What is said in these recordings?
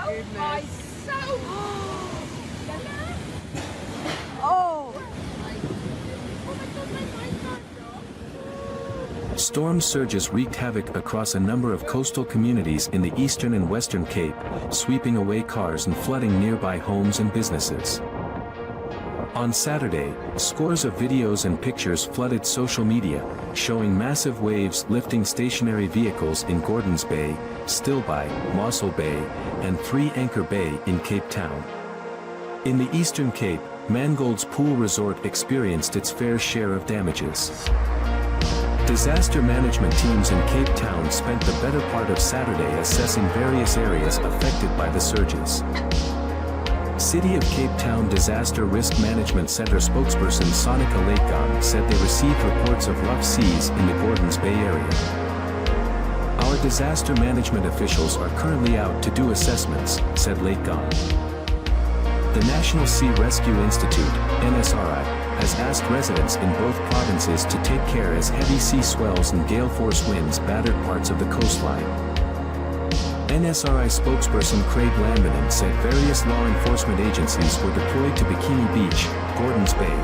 my soul! Oh! Storm surges wreaked havoc across a number of coastal communities in the eastern and western Cape, sweeping away cars and flooding nearby homes and businesses. On Saturday, scores of videos and pictures flooded social media, showing massive waves lifting stationary vehicles in Gordons Bay, Stillby, Mossel Bay, and Three Anchor Bay in Cape Town. In the Eastern Cape, Mangold's Pool Resort experienced its fair share of damages. Disaster management teams in Cape Town spent the better part of Saturday assessing various areas affected by the surges. City of Cape Town Disaster Risk Management Center spokesperson Sonica Lategan said they received reports of rough seas in the Gordons Bay area. Our disaster management officials are currently out to do assessments, said Lategan. The National Sea Rescue Institute, NSRI, has asked residents in both provinces to take care as heavy sea swells and gale force winds battered parts of the coastline. NSRI spokesperson Craig Lambinan said various law enforcement agencies were deployed to Bikini Beach, Gordons Bay,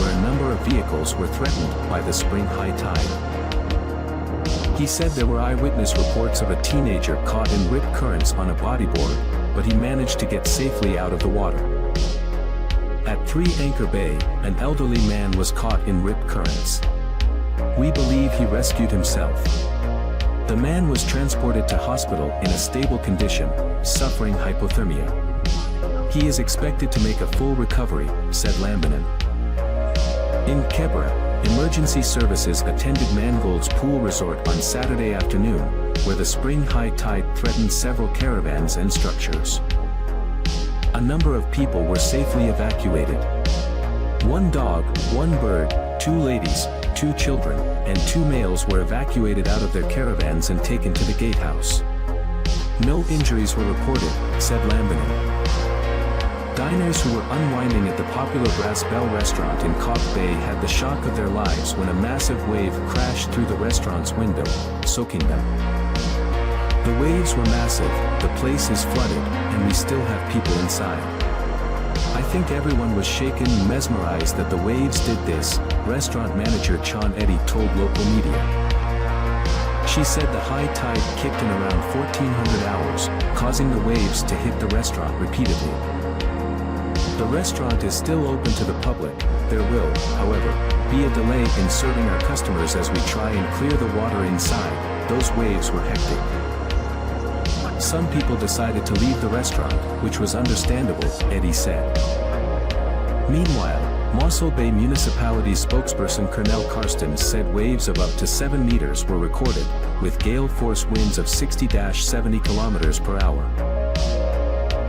where a number of vehicles were threatened by the spring high tide. He said there were eyewitness reports of a teenager caught in rip currents on a bodyboard, but he managed to get safely out of the water. At Three Anchor Bay, an elderly man was caught in rip currents. We believe he rescued himself. The man was transported to hospital in a stable condition, suffering hypothermia. He is expected to make a full recovery, said Lambinan. In Kebra, emergency services attended Mangold's Pool Resort on Saturday afternoon, where the spring high tide threatened several caravans and structures. A number of people were safely evacuated. One dog, one bird, 2 ladies, 2 children, and 2 males were evacuated out of their caravans and taken to the gatehouse. No injuries were reported, said Lambinan. Diners who were unwinding at the popular Brass Bell restaurant in Cock Bay had the shock of their lives when a massive wave crashed through the restaurant's window, soaking them. The waves were massive, the place is flooded, and we still have people inside. I think everyone was shaken and mesmerized that the waves did this, restaurant manager Chan Eddy told local media. She said the high tide kicked in around 1400 hours, causing the waves to hit the restaurant repeatedly. The restaurant is still open to the public. There will, however, be a delay in serving our customers as we try and clear the water inside. Those waves were hectic. Some people decided to leave the restaurant, which was understandable, Eddy said. Meanwhile, Mossel Bay Municipality spokesperson Cornel Karstens said waves of up to 7 meters were recorded, with gale force winds of 60-70 kilometers per hour.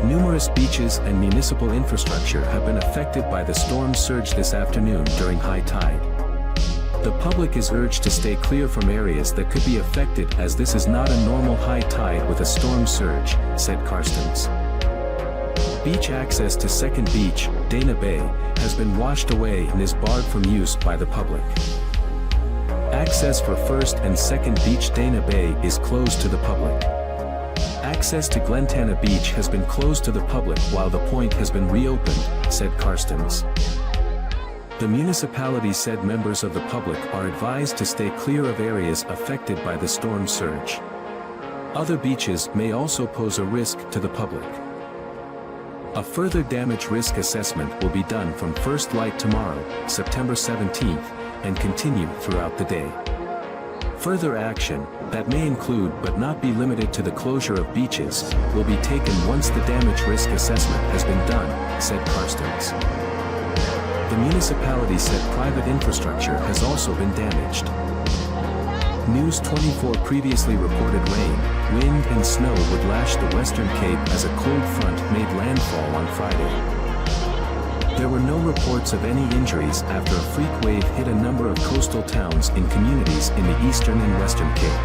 Numerous beaches and municipal infrastructure have been affected by the storm surge this afternoon during high tide. The public is urged to stay clear from areas that could be affected as this is not a normal high tide with a storm surge, said Karstens. Beach access to Second Beach, Dana Bay, has been washed away and is barred from use by the public. Access for First and Second Beach Dana Bay is closed to the public. Access to Glentana Beach has been closed to the public while the point has been reopened, said Karstens. The municipality said members of the public are advised to stay clear of areas affected by the storm surge. Other beaches may also pose a risk to the public. A further damage risk assessment will be done from first light tomorrow, September 17th, and continue throughout the day. Further action, that may include but not be limited to the closure of beaches, will be taken once the damage risk assessment has been done, said Karstens. The municipality said private infrastructure has also been damaged. News 24 previously reported rain, wind and snow would lash the Western Cape as a cold front made landfall on Friday. There were no reports of any injuries after a freak wave hit a number of coastal towns in communities in the Eastern and Western Cape.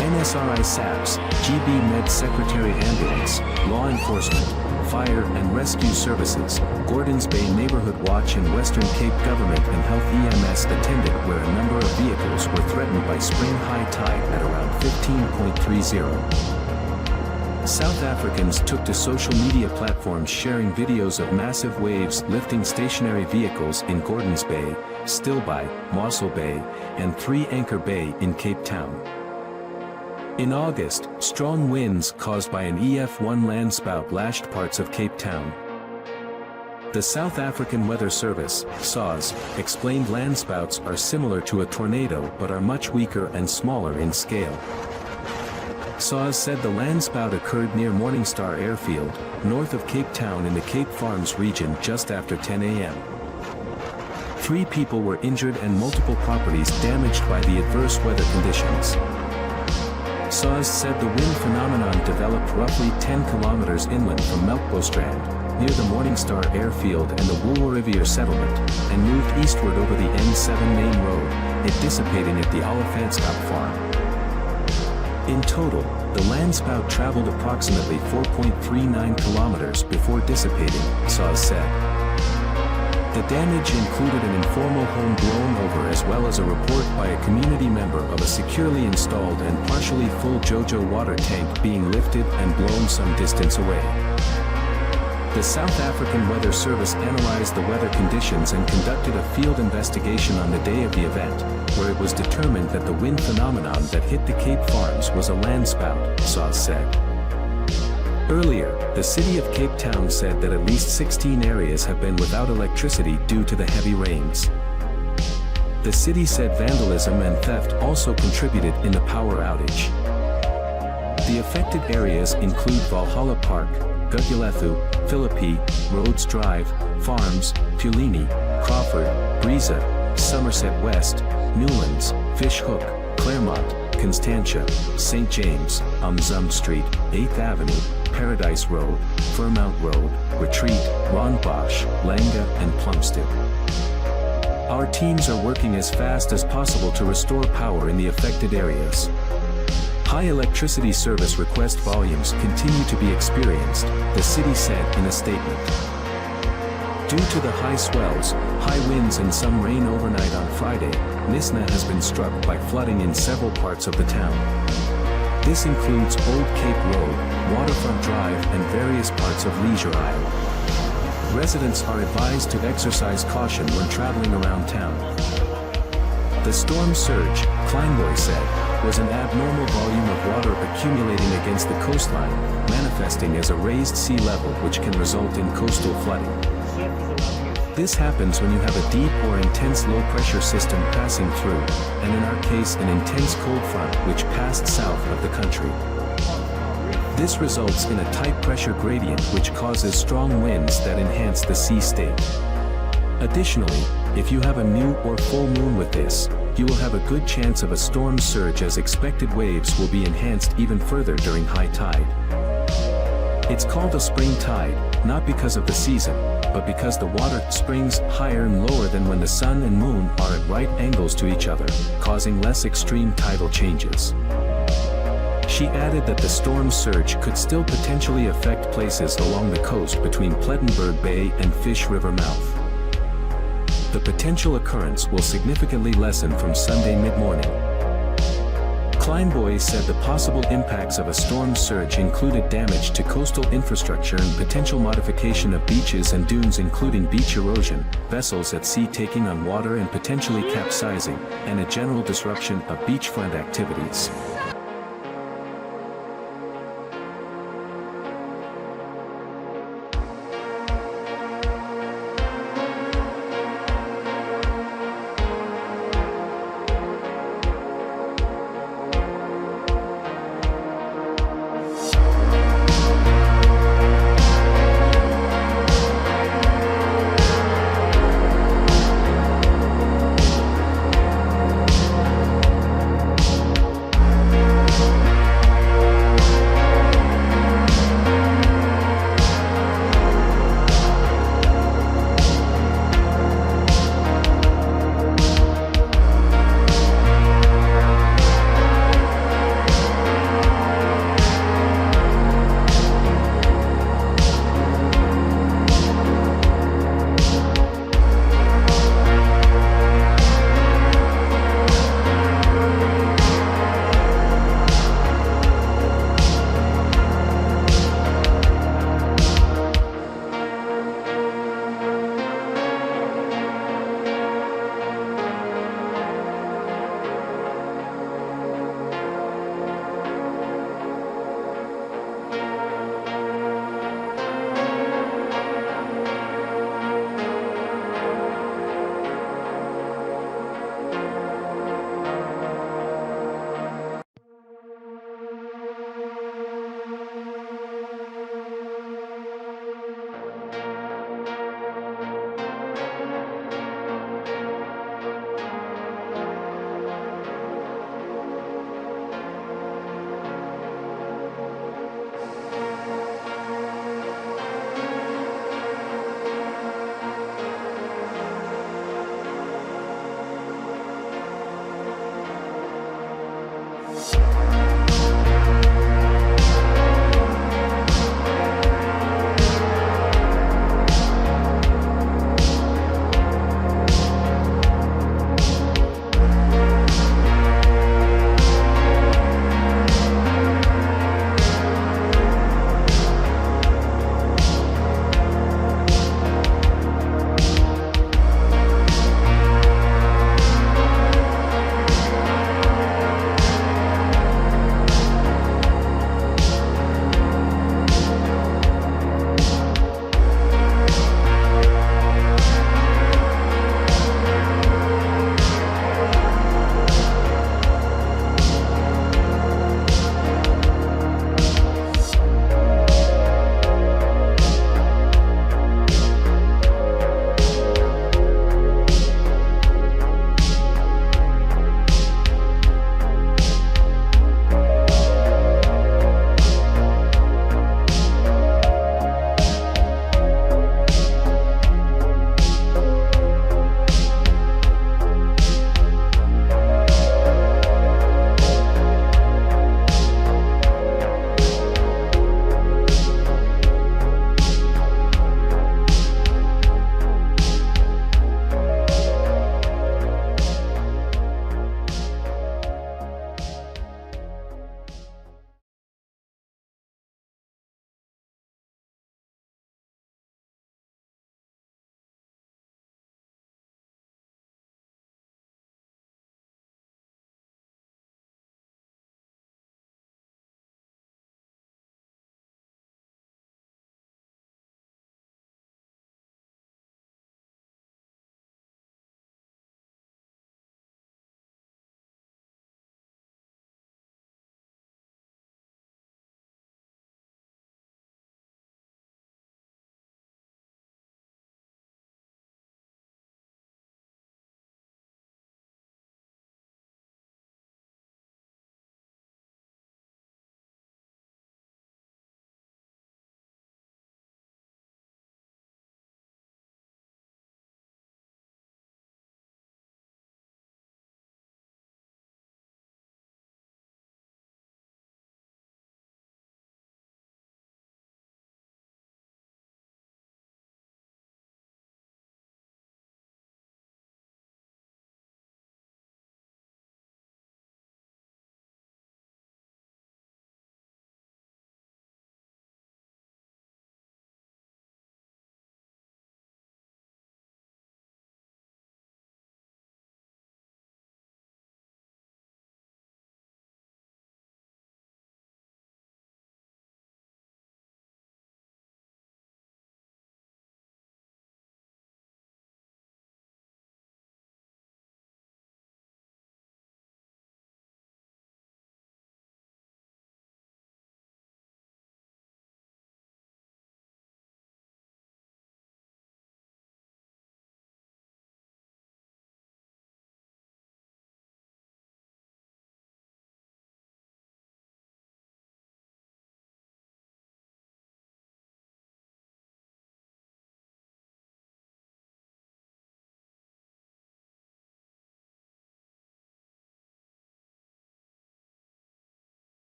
NSRI SAPS, GB Med Secretary Ambulance, Law Enforcement, Fire and Rescue Services, Gordons Bay Neighborhood Watch and Western Cape Government and Health EMS attended where a number of vehicles were threatened by spring high tide at around 15.30. South Africans took to social media platforms sharing videos of massive waves lifting stationary vehicles in Gordons Bay, Stilbaai, Mossel Bay, and Three Anchor Bay in Cape Town. In August, strong winds caused by an EF1 landspout lashed parts of Cape Town. The South African Weather Service, SAWS, explained landspouts are similar to a tornado but are much weaker and smaller in scale. SAWS said the landspout occurred near Morningstar Airfield, north of Cape Town in the Cape Farms region just after 10 a.m. 3 people were injured and multiple properties damaged by the adverse weather conditions. SAWS said the wind phenomenon developed roughly 10 kilometers inland from Melkbosstrand, near the Morningstar Airfield and the Woolwerivier settlement, and moved eastward over the N7 main road, it dissipating at the Olifantskamp farm. In total, the landspout traveled approximately 4.39 kilometers before dissipating, SAWS said. The damage included an informal home blown over as well as a report by a community member of a securely installed and partially full JoJo water tank being lifted and blown some distance away. The South African Weather Service analyzed the weather conditions and conducted a field investigation on the day of the event, where it was determined that the wind phenomenon that hit the Cape Farms was a landspout, SAWS said. Earlier, the city of Cape Town said that at least 16 areas have been without electricity due to the heavy rains. The city said vandalism and theft also contributed in the power outage. The affected areas include Valhalla Park, Gugulethu, Philippi, Rhodes Drive, Farms, Pulini, Crawford, Breeza, Somerset West, Newlands, Fish Hook, Claremont, Constantia, St. James, Umzum Street, 8th Avenue, Paradise Road, Fairmount Road, Retreat, Rondbosch, Langa and Plumstead. Our teams are working as fast as possible to restore power in the affected areas. High electricity service request volumes continue to be experienced, the city said in a statement. Due to the high swells, high winds and some rain overnight on Friday, Nisna has been struck by flooding in several parts of the town. This includes Old Cape Road, Waterfront Drive and various parts of Leisure Isle. Residents are advised to exercise caution when traveling around town. The storm surge, Kleinboy said, was an abnormal volume of water accumulating against the coastline, manifesting as a raised sea level which can result in coastal flooding. This happens when you have a deep or intense low-pressure system passing through, and in our case an intense cold front which passed south of the country. This results in a tight pressure gradient which causes strong winds that enhance the sea state. Additionally, if you have a new or full moon with this, you will have a good chance of a storm surge as expected waves will be enhanced even further during high tide. It's called a spring tide, not because of the season, but because the water springs higher and lower than when the sun and moon are at right angles to each other, causing less extreme tidal changes. She added that the storm surge could still potentially affect places along the coast between Plettenberg Bay and Fish River mouth. The potential occurrence will significantly lessen from Sunday mid-morning. Kleinboy said the possible impacts of a storm surge included damage to coastal infrastructure and potential modification of beaches and dunes including beach erosion, vessels at sea taking on water and potentially capsizing, and a general disruption of beachfront activities.